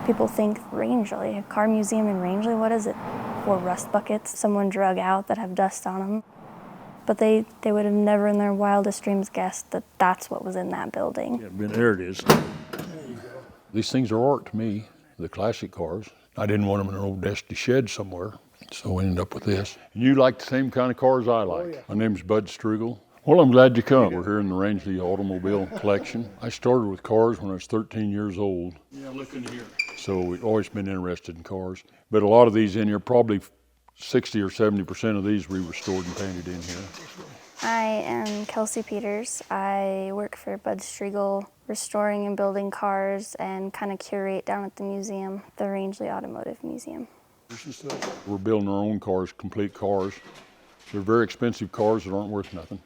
People think, Rangely, a car museum in Rangely, what is it? 4 rust buckets someone drug out that have dust on them. But they would have never in their wildest dreams guessed that that's what was in that building. Yeah, there it is. These things are art to me, the classic cars. I didn't want them in an old dusty shed somewhere, so we ended up with this. And you like the same kind of cars I like. Oh, yeah. My name's Bud Strugel. Well, I'm glad you come. We're here in the Rangely Automobile Collection. I started with cars when I was 13 years old. Yeah, look in here. So we've always been interested in cars. But a lot of these in here, probably 60 or 70% of these we restored and painted in here. I am Kelsey Peters. I work for Bud Strugel, restoring and building cars and kind of curate down at the museum, the Rangely Automotive Museum. We're building our own cars, complete cars. They're very expensive cars that aren't worth nothing.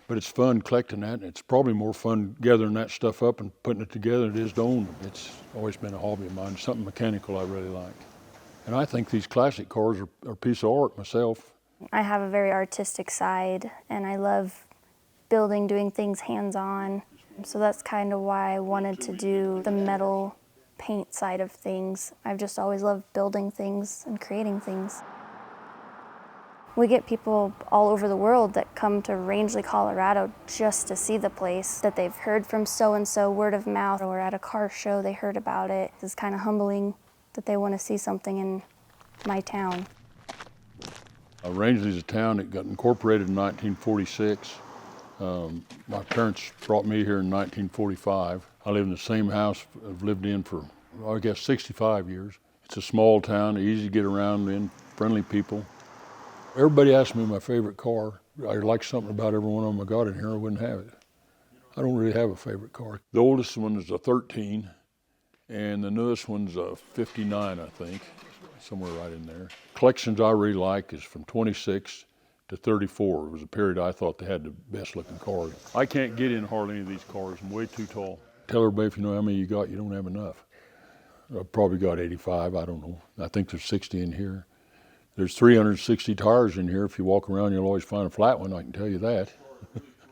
But it's fun collecting that, and it's probably more fun gathering that stuff up and putting it together than it is to own them. It's always been a hobby of mine, something mechanical I really like. And I think these classic cars are a piece of art myself. I have a very artistic side, and I love building, doing things hands-on. So that's kind of why I wanted to do the metal paint side of things. I've just always loved building things and creating things. We get people all over the world that come to Rangely, Colorado just to see the place, that they've heard from so-and-so, word of mouth, or at a car show they heard about it. It's kind of humbling that they want to see something in my town. Rangely is a town that got incorporated in 1946. My parents brought me here in 1945. I live in the same house I've lived in for, I guess, 65 years. It's a small town, easy to get around in, friendly people. Everybody asks me my favorite car. I like something about every one of them I got in here, I wouldn't have it. I don't really have a favorite car. The oldest one is a 13, and the newest one's a 59, I think, somewhere right in there. Collections I really like is from 26 to 34. It was a period I thought they had the best looking cars. I can't get in hardly any of these cars. I'm way too tall. Tell everybody if you know how many you got, you don't have enough. I've probably got 85, I don't know. I think there's 60 in here. There's 360 tires in here. If you walk around, you'll always find a flat one, I can tell you that.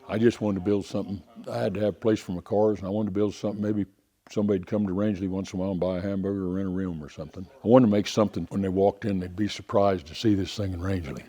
I just wanted to build something. I had to have a place for my cars, and I wanted to build something, maybe somebody'd come to Rangely once in a while and buy a hamburger or rent a room or something. I wanted to make something when they walked in, they'd be surprised to see this thing in Rangely.